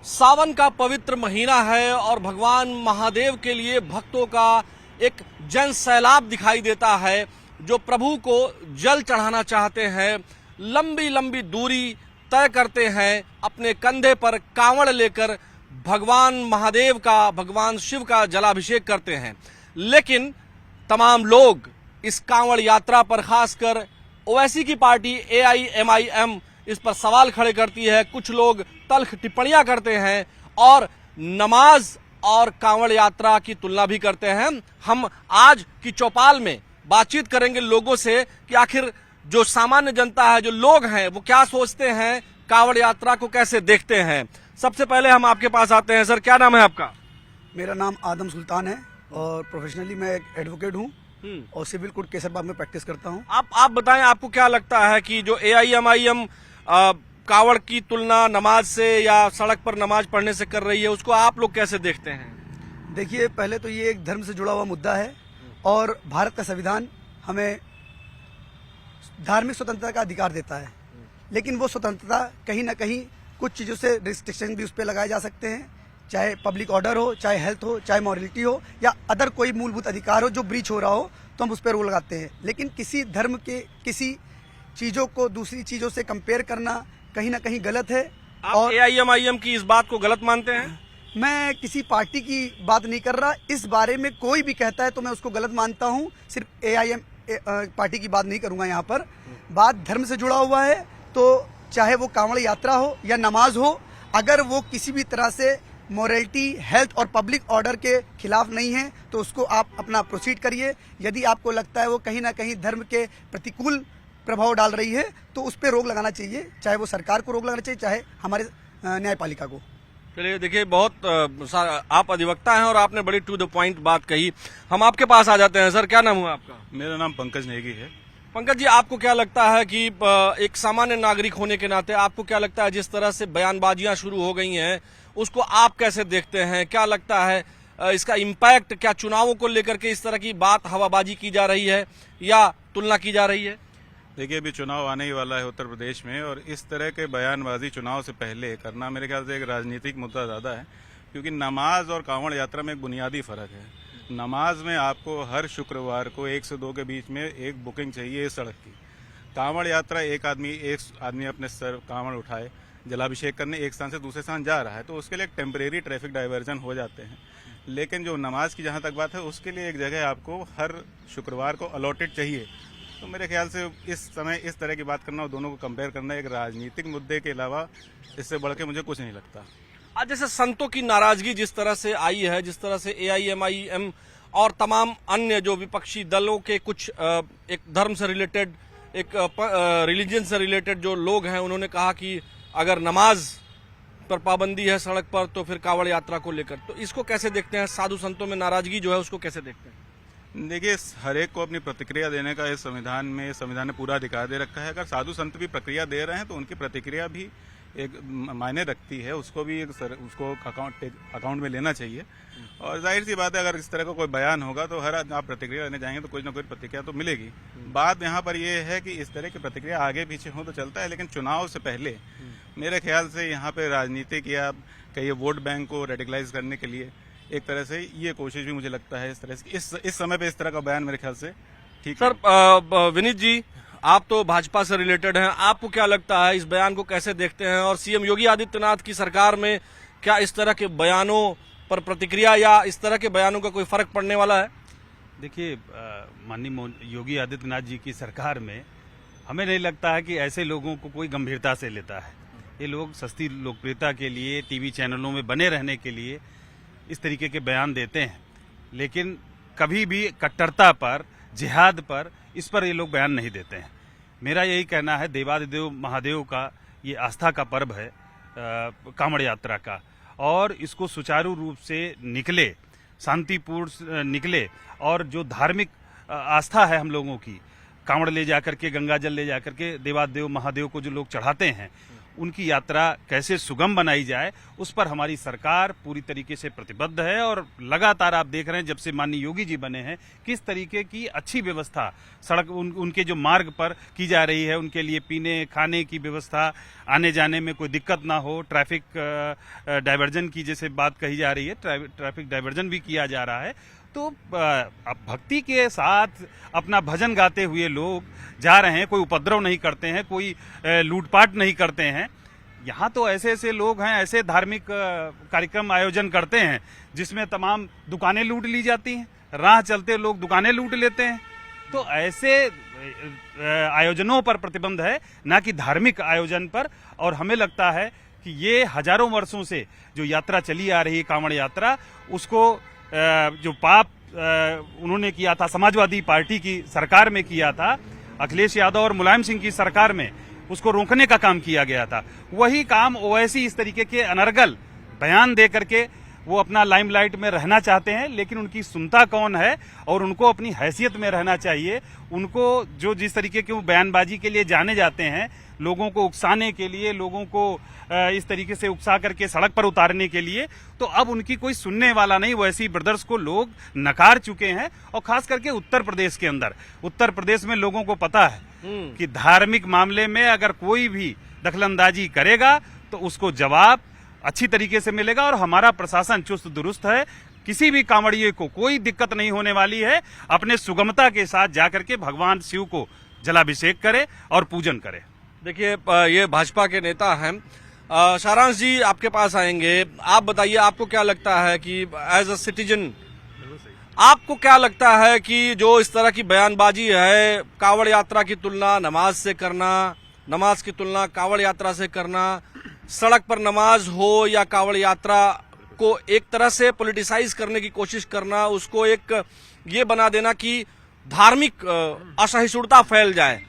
सावन का पवित्र महीना है और भगवान महादेव के लिए भक्तों का एक जन सैलाब दिखाई देता है जो प्रभु को जल चढ़ाना चाहते हैं। लंबी लंबी दूरी तय करते हैं, अपने कंधे पर कांवड़ लेकर भगवान महादेव का, भगवान शिव का जलाभिषेक करते हैं। लेकिन तमाम लोग इस कांवड़ यात्रा पर, खासकर ओवैसी की पार्टी AIMIM इस पर सवाल खड़े करती है। कुछ लोग तल्ख टिप्पणियां करते हैं और नमाज और कांवड़ यात्रा की तुलना भी करते हैं। हम आज की चौपाल में बातचीत करेंगे लोगों से कि आखिर जो सामान्य जनता है, जो लोग हैं, वो क्या सोचते हैं, कांवड़ यात्रा को कैसे देखते हैं। सबसे पहले हम आपके पास आते हैं। सर, क्या नाम है आपका? मेरा नाम आदम सुल्तान है और प्रोफेशनली मैं एक एडवोकेट हूँ और सिविल कोर्ट केसरबाग में प्रैक्टिस करता हूँ। आप बताएं, आपको क्या लगता है कि जो AIMIM कांवड़ की तुलना नमाज से या सड़क पर नमाज पढ़ने से कर रही है, उसको आप लोग कैसे देखते हैं? देखिए, पहले तो ये एक धर्म से जुड़ा हुआ मुद्दा है और भारत का संविधान हमें धार्मिक स्वतंत्रता का अधिकार देता है, लेकिन वो स्वतंत्रता कहीं ना कहीं कुछ चीज़ों से रिस्ट्रिक्शन भी उस पर लगाए जा सकते हैं, चाहे पब्लिक ऑर्डर हो, चाहे हेल्थ हो, चाहे मॉरलिटी हो या अदर कोई मूलभूत अधिकार हो जो ब्रीच हो रहा हो, तो हम उस पर रोक लगाते हैं। लेकिन किसी धर्म के किसी चीज़ों को दूसरी चीज़ों से कंपेयर करना कहीं ना कहीं गलत है। आप और AIMIM की इस बात को गलत मानते हैं? मैं किसी पार्टी की बात नहीं कर रहा, इस बारे में कोई भी कहता है तो मैं उसको गलत मानता हूँ। सिर्फ AIM पार्टी की बात नहीं करूंगा। यहाँ पर बात धर्म से जुड़ा हुआ है, तो चाहे वो कांवड़ यात्रा हो या नमाज हो, अगर वो किसी भी तरह से मोरलिटी, हेल्थ और पब्लिक ऑर्डर के खिलाफ नहीं है तो उसको आप अपना प्रोसीड करिए। यदि आपको लगता है वो कहीं ना कहीं धर्म के प्रतिकूल प्रभाव डाल रही है तो उस पर रोक लगाना चाहिए, चाहे वो सरकार को रोक लगाना चाहिए, चाहे हमारे न्यायपालिका को। चलिए, देखिए, बहुत आप अधिवक्ता हैं और आपने बड़ी टू द पॉइंट बात कही। हम आपके पास आ जाते हैं। सर, क्या नाम हुआ आपका? मेरा नाम पंकज नेगी है। पंकज जी, आपको क्या लगता है कि एक सामान्य नागरिक होने के नाते आपको क्या लगता है जिस तरह से बयानबाजियां शुरू हो गई हैं उसको आप कैसे देखते हैं? क्या लगता है इसका इम्पैक्ट, क्या चुनावों को लेकर के इस तरह की बात हवाबाजी की जा रही है या तुलना की जा रही है? देखिए, अभी चुनाव आने ही वाला है उत्तर प्रदेश में और इस तरह के बयानबाजी चुनाव से पहले करना मेरे ख्याल से एक राजनीतिक मुद्दा ज़्यादा है, क्योंकि नमाज और कांवड़ यात्रा में एक बुनियादी फ़र्क है। नमाज में आपको हर शुक्रवार को 1 से 2 के बीच में एक बुकिंग चाहिए सड़क की। कांवड़ यात्रा एक आदमी अपने सर कांवड़ उठाए, जलाभिषेक करने एक स्थान से दूसरे स्थान जा रहा है, तो उसके लिए एक टेम्परेरी ट्रैफिक डाइवर्जन हो जाते हैं। लेकिन जो नमाज की जहाँ तक बात है, उसके लिए एक जगह आपको हर शुक्रवार को अलॉटेड चाहिए। तो मेरे ख्याल से इस समय इस तरह की बात करना और दोनों को कंपेयर करना एक राजनीतिक मुद्दे के अलावा इससे बढ़ के मुझे कुछ नहीं लगता। आज जैसे संतों की नाराजगी जिस तरह से आई है, जिस तरह से AIMIM और तमाम अन्य जो विपक्षी दलों के कुछ एक धर्म से रिलेटेड, एक रिलीजन से रिलेटेड जो लोग हैं, उन्होंने कहा कि अगर नमाज पर पाबंदी है सड़क पर तो फिर कांवड़ यात्रा को लेकर, तो इसको कैसे देखते हैं? साधु संतों में नाराजगी जो है उसको कैसे देखते हैं? देखिए, हर एक को अपनी प्रतिक्रिया देने का इस संविधान ने पूरा अधिकार दे रखा है। अगर साधु संत भी प्रक्रिया दे रहे हैं तो उनकी प्रतिक्रिया भी एक मायने रखती है, उसको भी उसको अकाउंट में लेना चाहिए। और जाहिर सी बात है, अगर इस तरह का कोई बयान होगा तो हर आप प्रतिक्रिया लेने जाएंगे तो कुछ ना कुछ प्रतिक्रिया तो मिलेगी। बात यहाँ पर यह है कि इस तरह की प्रतिक्रिया आगे पीछे हो तो चलता है, लेकिन चुनाव से पहले मेरे ख्याल से यहाँ पे राजनीतिक या कहिए वोट बैंक को रेडिकलाइज करने के लिए एक तरह से ये कोशिश भी मुझे लगता है इस तरह से इस समय पे इस तरह का बयान मेरे ख्याल से ठीक है। सर, विनीत जी, आप तो भाजपा से रिलेटेड हैं, आपको क्या लगता है, इस बयान को कैसे देखते हैं? और CM योगी आदित्यनाथ की सरकार में क्या इस तरह के बयानों पर प्रतिक्रिया या इस तरह के बयानों का कोई फर्क पड़ने वाला है? देखिए, माननीय योगी आदित्यनाथ जी की सरकार में हमें नहीं लगता है कि ऐसे लोगों को कोई गंभीरता से लेता है। ये लोग सस्ती लोकप्रियता के लिए, टीवी चैनलों में बने रहने के लिए इस तरीके के बयान देते हैं, लेकिन कभी भी कट्टरता पर, जिहाद पर, इस पर ये लोग बयान नहीं देते हैं। मेरा यही कहना है, देवादिदेव महादेव का ये आस्था का पर्व है कांवड़ यात्रा का, और इसको सुचारू रूप से निकले, शांतिपूर्ण निकले, और जो धार्मिक आस्था है हम लोगों की, कांवड़ ले जाकर के, गंगा जल ले जाकर के देवादिदेव महादेव को जो लोग चढ़ाते हैं, उनकी यात्रा कैसे सुगम बनाई जाए, उस पर हमारी सरकार पूरी तरीके से प्रतिबद्ध है। और लगातार आप देख रहे हैं जब से माननीय योगी जी बने हैं किस तरीके की अच्छी व्यवस्था सड़क उनके जो मार्ग पर की जा रही है, उनके लिए पीने खाने की व्यवस्था, आने जाने में कोई दिक्कत ना हो, ट्रैफिक डाइवर्जन की जैसे बात कही जा रही है, ट्रैफिक डाइवर्जन भी किया जा रहा है। तो अब भक्ति के साथ अपना भजन गाते हुए लोग जा रहे हैं, कोई उपद्रव नहीं करते हैं, कोई लूटपाट नहीं करते हैं। यहाँ तो ऐसे ऐसे लोग हैं, ऐसे धार्मिक कार्यक्रम आयोजन करते हैं जिसमें तमाम दुकानें लूट ली जाती हैं, राह चलते लोग दुकानें लूट लेते हैं। तो ऐसे आयोजनों पर प्रतिबंध है, ना कि धार्मिक आयोजन पर। और हमें लगता है कि ये हजारों वर्षों से जो यात्रा चली आ रही है, कांवड़ यात्रा, उसको जो पाप उन्होंने किया था, समाजवादी पार्टी की सरकार में किया था, अखिलेश यादव और मुलायम सिंह की सरकार में, उसको रोकने का काम किया गया था। वही काम ओवैसी इस तरीके के अनर्गल बयान दे करके वो अपना लाइमलाइट में रहना चाहते हैं, लेकिन उनकी सुनता कौन है? और उनको अपनी हैसियत में रहना चाहिए। उनको जो जिस तरीके की बयानबाजी के लिए जाने जाते हैं, लोगों को उकसाने के लिए, लोगों को इस तरीके से उकसा करके सड़क पर उतारने के लिए, तो अब उनकी कोई सुनने वाला नहीं। वैसी ब्रदर्स को लोग नकार चुके हैं। और खास करके उत्तर प्रदेश के अंदर, उत्तर प्रदेश में लोगों को पता है कि धार्मिक मामले में अगर कोई भी दखलंदाजी करेगा तो उसको जवाब अच्छी तरीके से मिलेगा। और हमारा प्रशासन चुस्त दुरुस्त है, किसी भी कांवड़िए को कोई दिक्कत नहीं होने वाली है। अपने सुगमता के साथ जाकर के भगवान शिव को जलाभिषेक करे और पूजन करे। देखिए, ये भाजपा के नेता हैं। सारांश जी, आपके पास आएंगे। आप बताइए, आपको क्या लगता है कि एज अ सिटीजन आपको क्या लगता है कि जो इस तरह की बयानबाजी है, कांवड़ यात्रा की तुलना नमाज से करना, नमाज की तुलना कांवड़ यात्रा से करना, सड़क पर नमाज हो या कांवड़ यात्रा को एक तरह से पॉलिटिसाइज करने की कोशिश करना, उसको एक ये बना देना कि धार्मिक असहिष्णुता फैल जाए,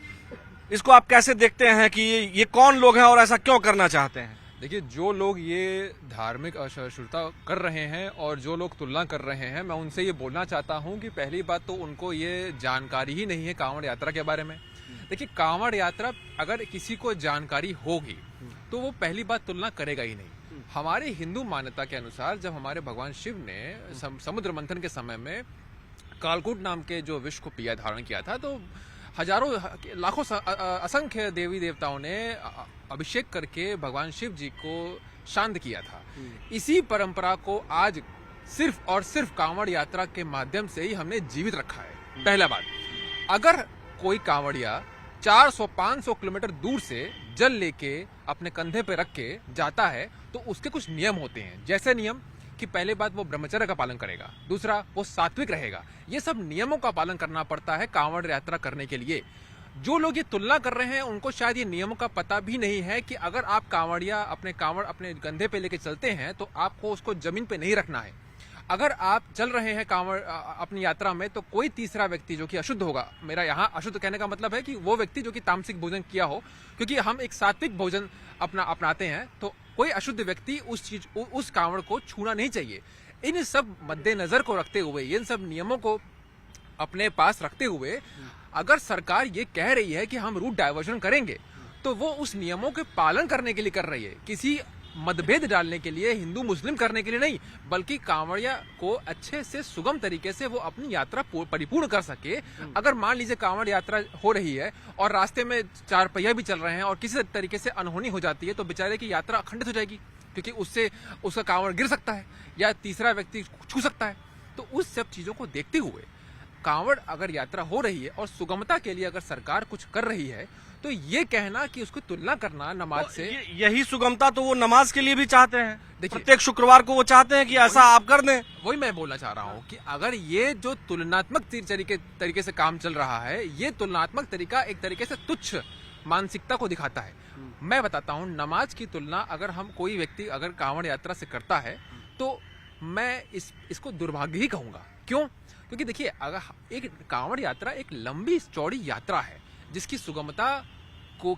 इसको आप कैसे देखते हैं कि ये कौन लोग हैं और ऐसा क्यों करना चाहते हैं? देखिए, जो लोग ये धार्मिक असहिष्णुता कर रहे हैं और जो लोग तुलना कर रहे हैं, मैं उनसे ये बोलना चाहता हूं कि पहली बात तो उनको ये जानकारी ही नहीं है कांवड़ यात्रा के बारे में। देखिए, कांवड़ यात्रा अगर किसी को जानकारी होगी तो वो पहली बात तुलना करेगा ही नहीं। हमारे हिंदू मान्यता के अनुसार जब हमारे भगवान शिव ने समुद्र मंथन के समय में कालकूट नाम के जो विष को पिया धारण किया था, तो हजारों लाखों असंख्य देवी देवताओं ने अभिषेक करके भगवान शिव जी को शांत किया था। इसी परंपरा को आज सिर्फ और सिर्फ कांवड़ यात्रा के माध्यम से ही हमने जीवित रखा है। पहला बात, अगर कोई कांवड़िया 400-500 किलोमीटर दूर से जल लेके अपने कंधे पे रख के जाता है तो उसके कुछ नियम होते हैं। जैसे नियम कि पहले बात वो ब्रह्मचर्य का पालन करेगा, दूसरा वो सात्विक रहेगा। ये सब नियमों का पालन करना पड़ता है कांवड़ यात्रा करने के लिए। जो लोग ये तुलना कर रहे हैं उनको शायद ये नियमों का पता भी नहीं है कि अगर आप कांवड़िया अपने कांवड़ अपने कंधे पे लेके चलते हैं तो आपको उसको जमीन पे नहीं रखना है। अगर आप चल रहे हैं कांवड़ अपनी यात्रा में तो कोई तीसरा व्यक्ति जो कि अशुद्ध होगा, मेरा यहाँ अशुद्ध कहने का मतलब है कि वो व्यक्ति जो कि तामसिक भोजन किया हो, क्योंकि हम एक सात्विक भोजन अपनाते हैं, तो कोई अशुद्ध व्यक्ति उस कांवड़ को छूना नहीं चाहिए। इन सब मद्देनजर को रखते हुए, इन सब नियमों को अपने पास रखते हुए अगर सरकार ये कह रही है कि हम रूट डाइवर्जन करेंगे तो वो उस नियमों के पालन करने के लिए कर रही है, किसी मतभेद डालने के लिए, हिंदू मुस्लिम करने के लिए नहीं, बल्कि कांवड़िया को अच्छे से सुगम तरीके से वो अपनी यात्रा परिपूर्ण कर सके। अगर मान लीजिए कांवड़ यात्रा हो रही है और रास्ते में 4 पहिया भी चल रहे हैं और किसी तरीके से अनहोनी हो जाती है तो बेचारे की यात्रा अखंडित हो जाएगी, क्योंकि उससे उसका कांवड़ गिर सकता है या तीसरा व्यक्ति छू सकता है। तो उस सब चीजों को देखते हुए कांवड़ अगर यात्रा हो रही है और सुगमता के लिए अगर सरकार कुछ कर रही है तो ये कहना कि उसकी तुलना करना नमाज से, यही सुगमता तो वो नमाज के लिए भी चाहते हैं। प्रत्येक शुक्रवार को वो चाहते हैं कि ऐसा आप कर दें। वही मैं बोलना चाह रहा हूँ कि अगर ये जो तुलनात्मक तरीके से काम चल रहा है, ये तुलनात्मक तरीका एक तरीके से तुच्छ मानसिकता को दिखाता है। मैं बताता हूँ, नमाज की तुलना अगर हम कोई व्यक्ति अगर कांवड़ यात्रा से करता है तो मैं इसको दुर्भाग्य ही कहूंगा। क्यों? क्योंकि देखिए, अगर एक कांवड़ यात्रा एक लंबी चौड़ी यात्रा है जिसकी सुगमता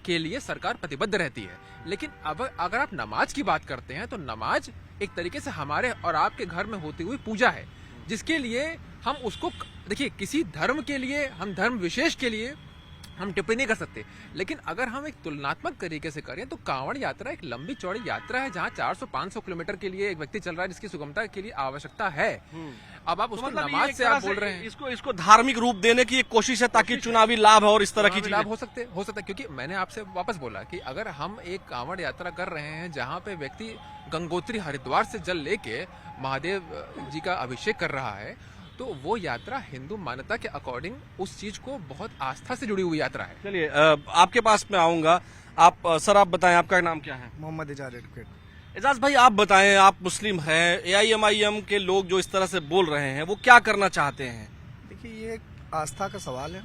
के लिए सरकार प्रतिबद्ध रहती है। लेकिन अब अगर आप नमाज की बात करते हैं तो नमाज एक तरीके से हमारे और आपके घर में होती हुई पूजा है, जिसके लिए हम उसको, देखिए, किसी धर्म के लिए, हम धर्म विशेष के लिए हम टिप्पणी नहीं कर सकते। लेकिन अगर हम एक तुलनात्मक तरीके से करें तो कांवड़ यात्रा एक लंबी चौड़ी यात्रा है, जहां 400-500 किलोमीटर के लिए एक व्यक्ति चल रहा है, जिसकी सुगमता के लिए आवश्यकता है। अब आप उसको नमाज से आप बोल रहे हैं, इसको धार्मिक रूप देने की एक कोशिश है ताकि चुनावी लाभ और इस तरह की चीजें लाभ हो सकते हैं, क्योंकि मैंने आपसे वापस बोला कि अगर हम एक कांवड़ यात्रा कर रहे हैं जहां पे व्यक्ति गंगोत्री हरिद्वार से जल लेके महादेव जी का अभिषेक कर रहा है, तो वो यात्रा हिंदू मान्यता के अकॉर्डिंग उस चीज को बहुत आस्था से जुड़ी हुई यात्रा है। चलिए आपके पास में आऊंगा। आप सर आप बताएं, आपका नाम क्या है? मोहम्मद एजाज एडवोकेट। एजाज भाई आप बताएं, आप मुस्लिम हैं, एआईएमआईएम के लोग जो इस तरह से बोल रहे हैं वो क्या करना चाहते हैं? देखिए, ये एक आस्था का सवाल है।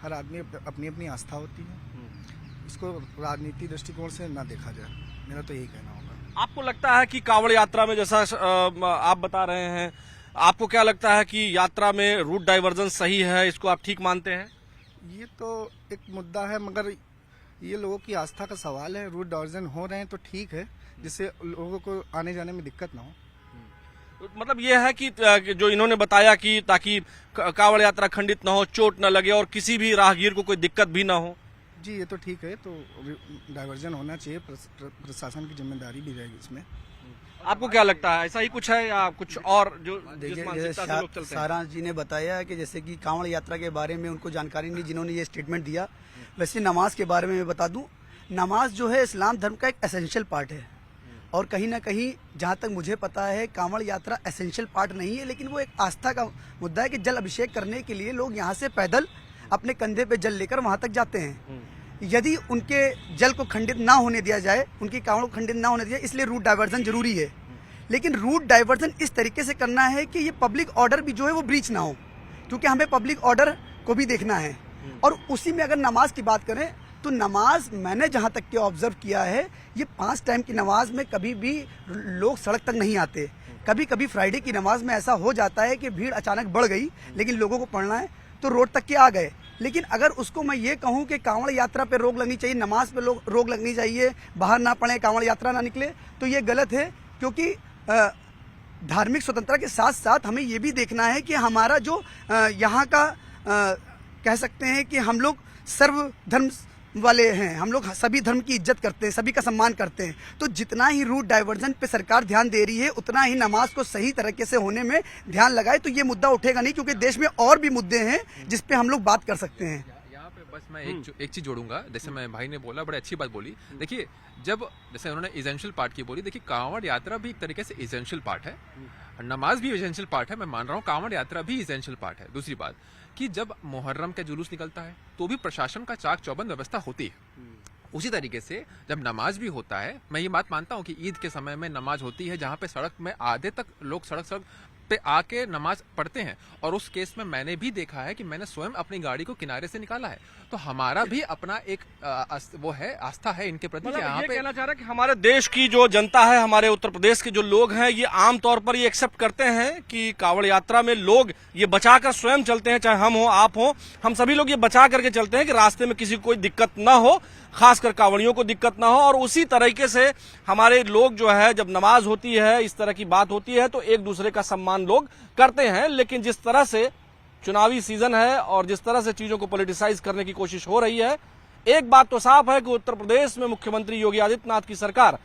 हर आदमी अपनी अपनी आस्था होती है, इसको राजनीति दृष्टिकोण से ना देखा जाए, मेरा तो यही कहना होगा। आपको लगता है कि कांवड़ यात्रा में जैसा आप बता रहे हैं, आपको क्या लगता है कि यात्रा में रूट डाइवर्जन सही है, इसको आप ठीक मानते हैं? ये तो एक मुद्दा है, मगर ये लोगों की आस्था का सवाल है। रूट डाइवर्जन हो रहे हैं तो ठीक है, जिससे लोगों को आने जाने में दिक्कत ना हो। मतलब ये है कि जो इन्होंने बताया कि ताकि कांवड़ यात्रा खंडित ना हो, चोट न लगे और किसी भी राहगीर को कोई दिक्कत भी ना हो। जी, ये तो ठीक है, तो डाइवर्जन होना चाहिए, प्रशासन की जिम्मेदारी भी रहेगी इसमें। आपको क्या लगता है, ऐसा ही कुछ है या कुछ और जो जिस देखिए, मानसिकता से लोग चलते हैं? सारांश जी ने बताया कि जैसे कि कांवड़ यात्रा के बारे में उनको जानकारी नहीं, जिन्होंने ये स्टेटमेंट दिया। वैसे नमाज के बारे में मैं बता दूं, नमाज जो है इस्लाम धर्म का एक एसेंशियल पार्ट है, और कहीं ना कहीं जहां तक मुझे पता है कांवड़ यात्रा एसेंशियल पार्ट नहीं है, लेकिन वो एक आस्था का मुद्दा है कि जल अभिषेक करने के लिए लोग यहाँ से पैदल अपने कंधे पे जल लेकर वहां तक जाते हैं। यदि उनके जल को खंडित ना होने दिया जाए, उनकी कांवड़ को खंडित ना होने दिया, इसलिए रूट डाइवर्जन जरूरी है। लेकिन रूट डाइवर्जन इस तरीके से करना है कि ये पब्लिक ऑर्डर भी जो है वो ब्रीच ना हो, क्योंकि हमें पब्लिक ऑर्डर को भी देखना है। और उसी में अगर नमाज की बात करें तो नमाज मैंने जहां तक के ऑब्जर्व किया है, ये 5 टाइम की नमाज में कभी भी लोग सड़क तक नहीं आते। कभी कभी फ्राइडे की नमाज में ऐसा हो जाता है कि भीड़ अचानक बढ़ गई, लेकिन लोगों को पढ़ना है तो रोड तक के आ गए। लेकिन अगर उसको मैं ये कहूं कि कांवड़ यात्रा पे रोक लगनी चाहिए, नमाज पे रोक लगनी चाहिए, बाहर ना पड़े, कांवड़ यात्रा ना निकले, तो ये गलत है। क्योंकि धार्मिक स्वतंत्रता के साथ साथ हमें ये भी देखना है कि हमारा जो यहाँ का कह सकते हैं कि हम लोग सर्वधर्म वाले हैं, हम लोग सभी धर्म की इज्जत करते हैं, सभी का सम्मान करते हैं। तो जितना ही रूट डाइवर्जन पे सरकार ध्यान दे रही है, उतना ही नमाज को सही तरीके से होने में ध्यान लगाए, तो ये मुद्दा उठेगा नहीं, क्योंकि देश में और भी मुद्दे हैं जिस पे हम लोग बात कर सकते हैं। यहाँ पे बस मैं एक चीज जोड़ूंगा, जैसे मैं भाई ने बोला, बड़ी अच्छी बात बोली। देखिए, जब जैसे उन्होंने इसेंशियल पार्ट की बोली, देखिए कांवड़ यात्रा भी एक तरीके से इसेंशियल पार्ट है, नमाज भी इसेंशियल पार्ट है, मैं मान रहा हूँ, कांवड़ यात्रा भी इसेंशियल पार्ट है। दूसरी बात कि जब मुहर्रम का जुलूस निकलता है तो भी प्रशासन का चाक चौबंद व्यवस्था होती है। उसी तरीके से जब नमाज भी होता है, मैं ये बात मानता हूँ कि ईद के समय में नमाज होती है, जहाँ पे सड़क में आधे तक लोग सड़क पे आके नमाज पढ़ते हैं, और उस केस में मैंने भी देखा है कि मैंने स्वयं अपनी गाड़ी को किनारे से निकाला है। तो हमारा भी अपना एक वो है, आस्था है इनके प्रति। मतलब यहाँ ये पे कहना चाह रहा है कि हमारे देश की जो जनता है, हमारे उत्तर प्रदेश के जो लोग हैं, ये आमतौर पर ये एक्सेप्ट करते हैं कि कांवड़ यात्रा में लोग ये बचाकर स्वयं चलते हैं, चाहे हम हो आप हो, हम सभी लोग ये बचा करके चलते हैं कि रास्ते में किसी को कोई दिक्कत ना हो, खासकर कांवड़ियों को दिक्कत ना हो। और उसी तरीके से हमारे लोग जो है, जब नमाज होती है, इस तरह की बात होती है, तो एक दूसरे का सम्मान लोग करते हैं। लेकिन जिस तरह से चुनावी सीजन है और जिस तरह से चीजों को पॉलिटिसाइज करने की कोशिश हो रही है, एक बात तो साफ है कि उत्तर प्रदेश में मुख्यमंत्री योगी आदित्यनाथ की सरकार,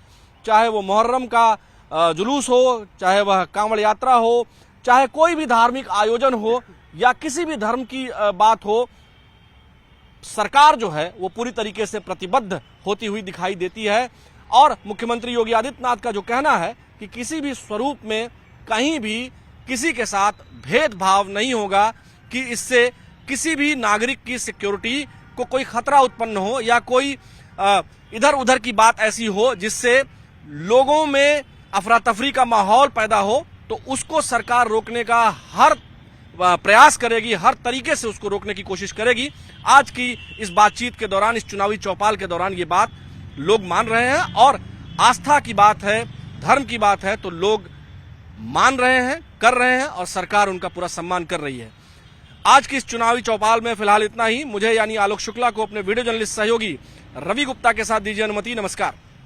चाहे वो मुहर्रम का जुलूस हो, चाहे वह कांवड़ यात्रा हो, चाहे कोई भी धार्मिक आयोजन हो या किसी भी धर्म की बात हो, सरकार जो है वो पूरी तरीके से प्रतिबद्ध होती हुई दिखाई देती है। और मुख्यमंत्री योगी आदित्यनाथ का जो कहना है कि किसी भी स्वरूप में कहीं भी किसी के साथ भेदभाव नहीं होगा, कि इससे किसी भी नागरिक की सिक्योरिटी को कोई खतरा उत्पन्न हो या कोई इधर उधर की बात ऐसी हो जिससे लोगों में अफरा तफरी का माहौल पैदा हो, तो उसको सरकार रोकने का हर प्रयास करेगी, हर तरीके से उसको रोकने की कोशिश करेगी। आज की इस बातचीत के दौरान, इस चुनावी चौपाल के दौरान ये बात लोग मान रहे हैं, और आस्था की बात है, धर्म की बात है, तो लोग मान रहे हैं, कर रहे हैं, और सरकार उनका पूरा सम्मान कर रही है। आज की इस चुनावी चौपाल में फिलहाल इतना ही। मुझे यानी आलोक शुक्ला को अपने वीडियो जर्नलिस्ट सहयोगी रवि गुप्ता के साथ दीजिए अनुमति। नमस्कार।